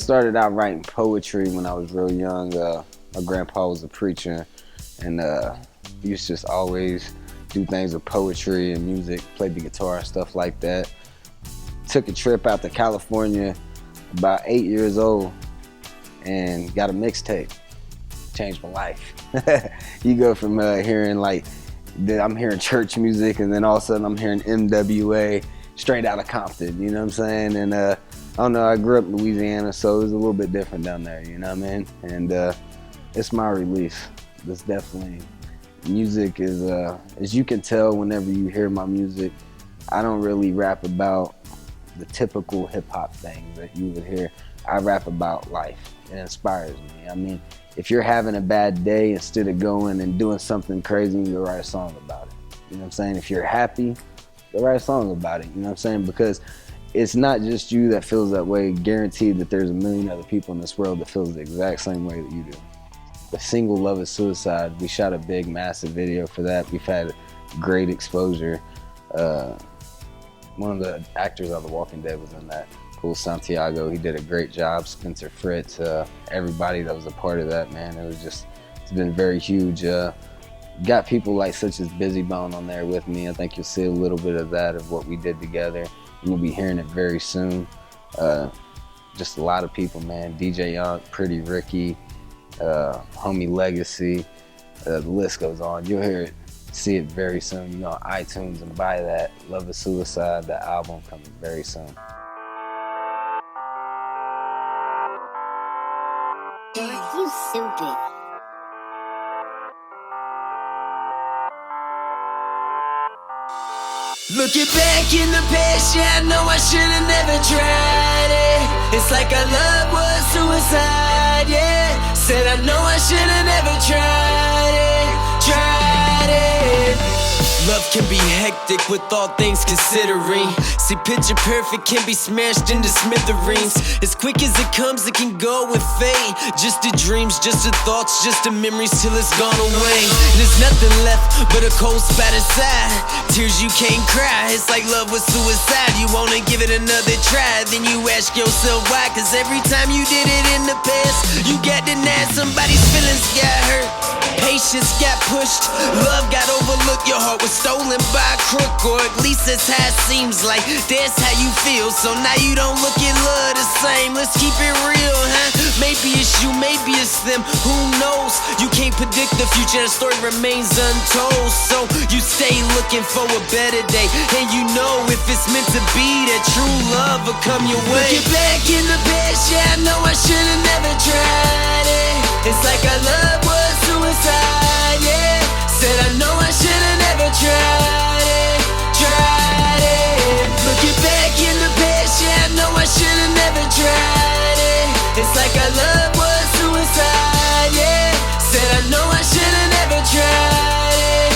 started out writing poetry when I was real young. My grandpa was a preacher, and he used to just always do things with poetry and music, played the guitar and stuff like that. Took a trip out to California about 8 years old and got a mixtape. Changed my life. You go from hearing I'm hearing church music, and then all of a sudden I'm hearing MWA straight out of Compton, you know what I'm saying? And I don't know, I grew up in Louisiana, so it was a little bit different down there, you know what I mean? And it's my release. It's definitely, music is, as you can tell whenever you hear my music, I don't really rap about the typical hip hop things that you would hear. I rap about life. It inspires me. I mean, if you're having a bad day, instead of going and doing something crazy, you go write a song about it. You know what I'm saying? If you're happy, go write a song about it. You know what I'm saying? Because it's not just you that feels that way. Guaranteed that there's a million other people in this world that feels the exact same way that you do. The single Love is Suicide, we shot a big, massive video for that. We've had great exposure. One of the actors of The Walking Dead was in that. Paul Santiago, he did a great job. Spencer Fritz, everybody that was a part of that, man. It's been very huge. Got people such as Busy Bone on there with me. I think you'll see a little bit of that, of what we did together. You'll be hearing it very soon. Just a lot of people, man. DJ Young, Pretty Ricky, Homie Legacy, the list goes on. You'll hear it, see it very soon. You know, on iTunes, and buy that. Love is Suicide, the album coming very soon. You stupid. Looking back in the past, yeah, I know I should've never tried it. It's like our love was suicide, yeah. Said I know I should've never tried it. Love can be hectic with all things considering. See, picture perfect can be smashed into smithereens. As quick as it comes, it can go and fade. Just the dreams, just the thoughts, just the memories till it's gone away. There's nothing left but a cold spat inside. Tears you can't cry, it's like love was suicide. You wanna give it another try, then you ask yourself why. Cause every time you did it in the past, you got denied, somebody's feelings got hurt. Patience got pushed, love got overlooked. Your heart was stolen by a crook, or at least that's how it seems like. That's how you feel, so now you don't look at love the same. Let's keep it real, huh? Maybe it's you, maybe it's them, who knows? You can't predict the future, the story remains untold. So you stay looking for a better day, and you know if it's meant to be, that true love will come your way. Looking back in the past, yeah, I know I should've never tried it. It's like our love was suicide, yeah. Said I know I should've never tried it. Looking back in the past, yeah, I know I should've never tried it. It's like our love was suicide, yeah. Said I know I should've never tried it.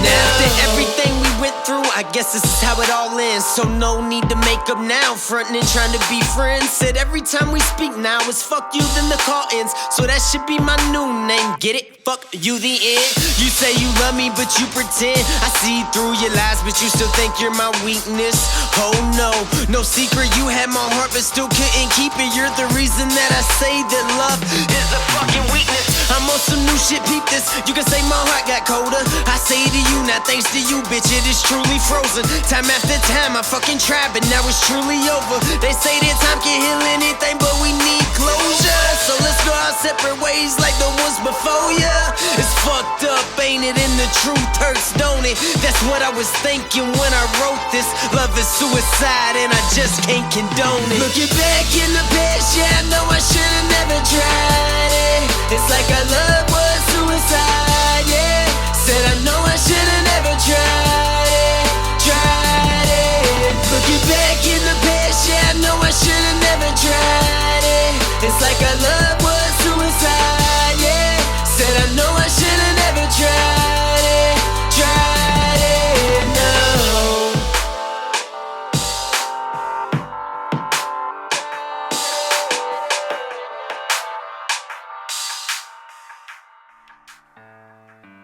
Now after everything we went through, I guess this is how it all ends. So no need to make up now, frontin' and trying to be friends. Said every time we speak now it's fuck you, then the call ends. So that should be my new name, get it? Fuck you, the end. You say you love me, but you pretend. I see through your lies, but you still think you're my weakness. Oh no, no secret, you had my heart, but still couldn't keep it. You're the reason that I say that love is a fucking weakness. I'm on some new shit, peep this. You can say my heart got colder. I say to you, not thanks to you, bitch, it is truly frozen. Time after time, I fucking tried, but now it's truly over. They say that time can heal anything, but we need closure. So let's go our separate ways like the ones before ya. It's fucked up, ain't it? And the truth hurts, don't it? That's what I was thinking when I wrote this. Love is suicide, and I just can't condone it. Looking back in the past, yeah, I know I should've never tried it. It's like our love was suicide, yeah. Said I know I should've never tried it. Looking back in the past, yeah, I know I should've never tried it. It's like our love was suicide, yeah. Said I know I should've never tried it, no.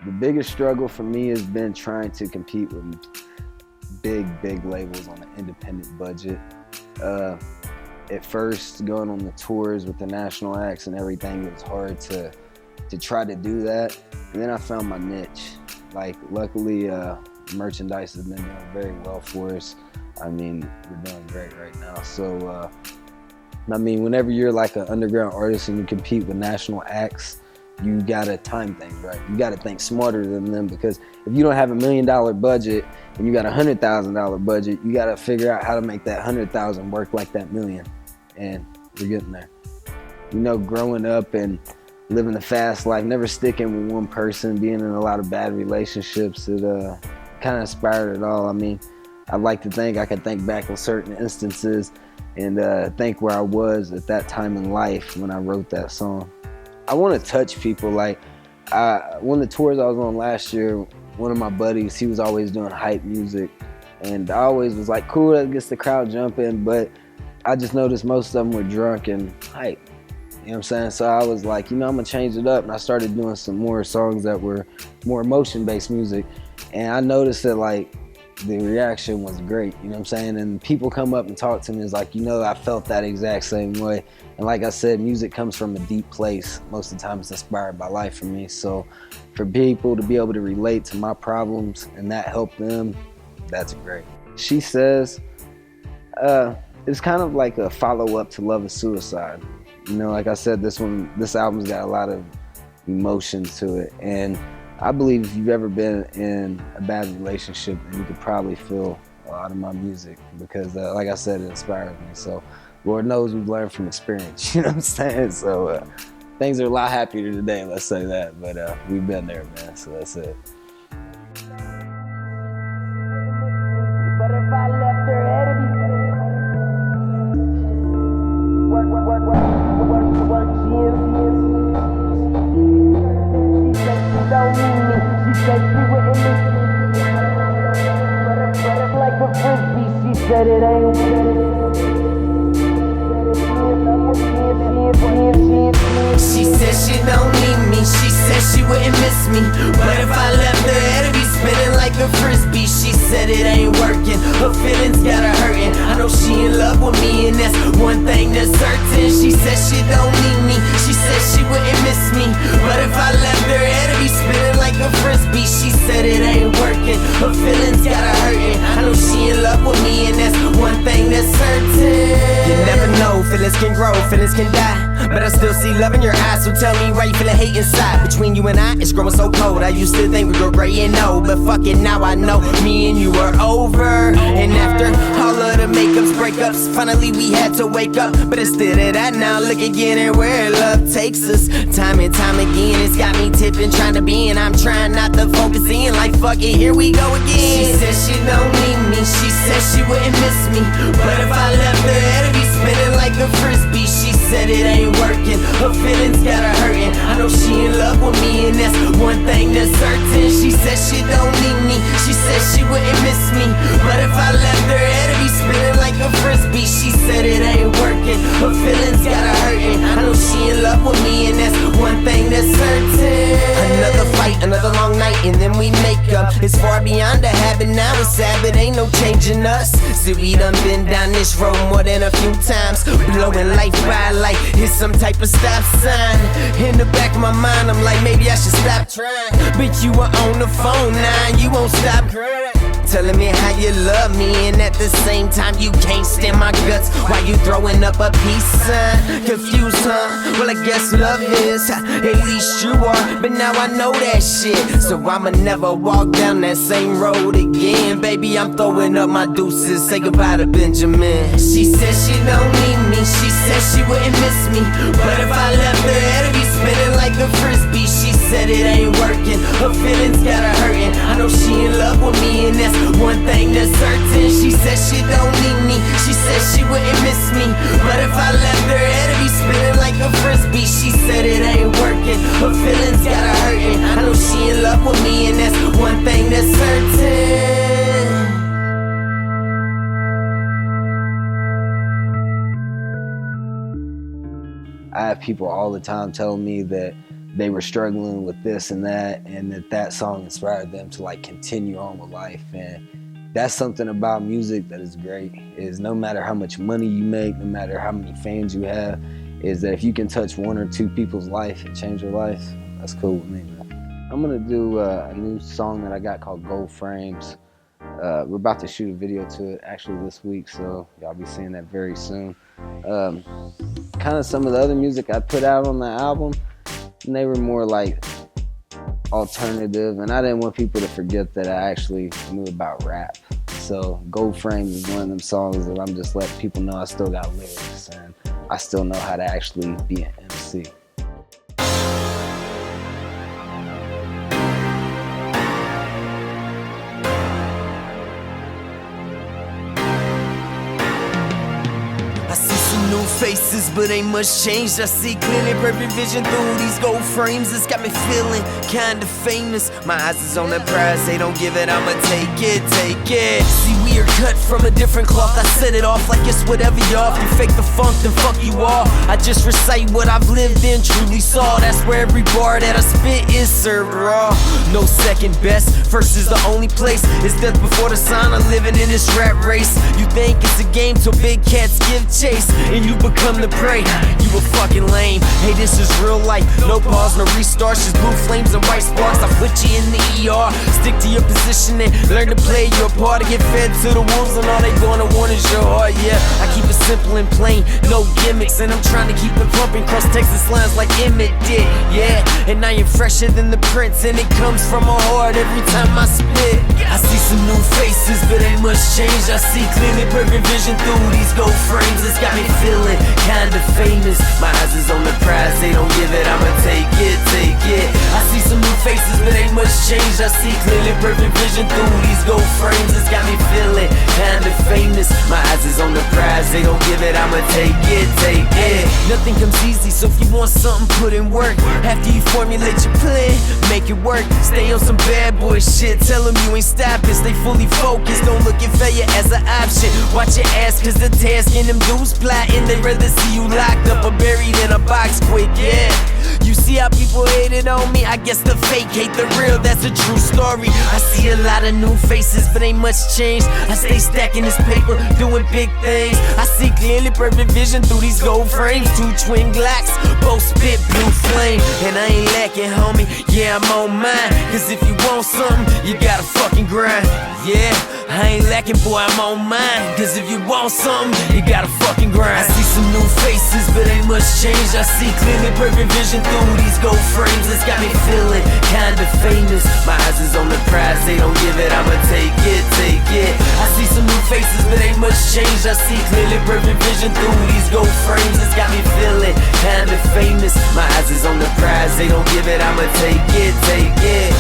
The biggest struggle for me has been trying to compete with big labels on an independent budget. at first going on the tours with the national acts and everything, it was hard to try to do that. And then I found my niche. Like, luckily, merchandise has been doing very well for us. I mean, we're doing great right now. So, I mean, whenever you're like an underground artist and you compete with national acts, you gotta time things right. You gotta think smarter than them, because if you don't have $1 million budget and you got a $100,000 budget, you gotta figure out how to make that 100,000 work like that million. And we're getting there. You know, growing up and living a fast life, never sticking with one person, being in a lot of bad relationships, it kind of inspired it all. I mean, I'd like to think I can think back on certain instances and think where I was at that time in life when I wrote that song. I want to touch people. Like, one of the tours I was on last year, one of my buddies, he was always doing hype music, and I always was like, cool, that gets the crowd jumping, but I just noticed most of them were drunk and hype. You know what I'm saying? So I was like, you know, I'm gonna change it up, and I started doing some more songs that were more emotion-based music, and I noticed that, like, the reaction was great, you know what I'm saying? And people come up and talk to me, it's like, you know, I felt that exact same way. And like I said, music comes from a deep place. Most of the time it's inspired by life for me. So for people to be able to relate to my problems and that help them, that's great. She Says, it's kind of like a follow-up to Love Is Suicide. You know, like I said, this album's got a lot of emotion to it. And I believe if you've ever been in a bad relationship, then you could probably feel a lot of my music, because like I said, it inspires me. So Lord knows we've learned from experience, you know what I'm saying? So things are a lot happier today, let's say that, but we've been there, man, so that's it. But if I left her head to be work, she said she don't need me. She said she wouldn't miss me. But if like a frisbee, she said it ain't. She said she don't need me. She said she wouldn't miss me. But if I left her head to be spinning like a frisbee, she said it ain't working. Her feelings got her hurting. I know she in love with me, and that's one thing that's certain. She said she don't need me. She said she wouldn't miss me. But if I left her head to be spinning like a frisbee, she said it ain't working. Her feelings got her hurting. I know she in love with me, and that's one thing that's certain. You never know, feelings can grow, feelings can die, but I still see love in your eyes. So tell me why you feeling hate inside. Between you and I, it's growing so cold. I used to think we were gray and old, but fuck it, now I know me and you are over. And after all of the makeups, breakups, finally we had to wake up. But instead of that, now look again at where love takes us. Time and time again, it's got me tipping, trying to be, and I'm trying not to focus in. Like fuck it, here we go again. She said she don't need me. She said she wouldn't miss me. But if I left her head to be spinning like a frisbee, she said it ain't working. Her feelings got her hurting. I know she in love with me, and that's one thing that's certain. She said she don't need me. She said she wouldn't miss me. But if I left her head to be spinning like a frisbee, she said it ain't working. Her feelings got her hurting. I know she in love with me, and that's one thing that's certain. Another fight, another long night, and then we make up. It's far beyond a habit now, it's sad, but ain't no changing us. See, we done been down this road more than a few times, blowing life by like it's some type of stop sign. In the back of my mind, I'm like, maybe I should stop trying. But you were on the phone now, you won't stop crying, telling me how you love me, and at the same time you can't stand my guts. Why you throwing up a peace sign? Confused, huh? Well, I guess love is, at least you are. But now I know that shit, so I'ma never walk down that same road again. Baby, I'm throwing up my deuces, say goodbye to Benjamin. She said she don't need me. She said she wouldn't miss me. But if I left her head to be spinning like a frisbee, she said it ain't working. Her feelings got her hurting. I know she in love with me, and that's one thing that's certain. She said she don't need me. She said she wouldn't miss me. But if I left her head to be spinning like a frisbee, she said it ain't working. Her feelings got her hurting. I know she in love with me, and that's one thing that's certain. I have people all the time telling me that they were struggling with this and that song inspired them to like continue on with life. And that's something about music that is great, is no matter how much money you make, no matter how many fans you have, is that if you can touch one or two people's life and change their life, that's cool with me, man. I'm gonna do a new song that I got called Gold Frames. We're about to shoot a video to it actually this week, so y'all be seeing that very soon. Kind of some of the other music I put out on the album, and they were more like alternative, and I didn't want people to forget that I actually knew about rap. So Gold Frames is one of them songs that I'm just letting people know I still got lyrics and I still know how to actually be an MC. I see some new faces, but ain't much changed. I see clearly perfect vision through these gold frames. It's got me feeling kinda famous. My eyes is on the prize, they don't give it, I'ma take it, take it. See, we are cut from a different cloth. I set it off like it's whatever y'all. If you fake the funk, then fuck you all. I just recite what I've lived and truly saw. That's where every bar that I spit is served raw. No second best, first is the only place. It's death before the sign, I'm living in this rat race. You think it's a game till big cats give chase and you become the prey. You a fucking lame. Hey, this is real life. No pause, no restart. Just blue flames and white sparks. I put you in the ER. Stick to your position and learn to play your part. To get fed to the wolves and all they gonna want is your heart. Yeah, I keep it simple and plain, no gimmicks, and I'm trying to keep it pumping cross Texas lines like Emmett did. Yeah, and I am fresher than the Prince, and it comes from my heart every time I spit. I see some new faces, but ain't much change. I see clearly perfect vision through these gold frames. It's got me feeling kinda famous. My eyes is on the prize, they don't give it, I'ma take it, take it. I see some new faces, but ain't much change. I see clearly perfect vision through these gold frames. It's got me feeling kinda famous. My eyes is on the prize, they don't give it, I'ma take it, take it. Nothing comes easy, so if you want something, put in work. After you formulate your plan, make it work. Stay on some bad boy shit, tell them you ain't stopping. Stay fully focused, don't look at failure as an option. Watch your ass, cause the task and them dudes plotting. They'd rather see you locked up or buried in a box quick, yeah. You see how people hated on me? I guess the fake hate the real, that's a true story. I see a lot of new faces, but ain't much change. I stay stacking this paper, doing big things. I see clearly perfect vision through these gold frames. Two twin Glocks, both spit blue flame. And I ain't lacking, homie, yeah, I'm on mine. Cause if you want something, you gotta fucking grind. Yeah, I ain't lacking, boy, I'm on mine. Cause if you want something, you gotta fucking grind. I see some new faces, but ain't much change. I see clearly perfect vision through these gold frames. It's got me feeling kinda famous. My eyes is on the prize, they don't give it, I'ma take it, take it. I see some new faces, but ain't much change. I see clearly perfect vision through these gold frames. It's got me feeling kinda famous. My eyes is on the prize, they don't give it, I'ma take it, take it.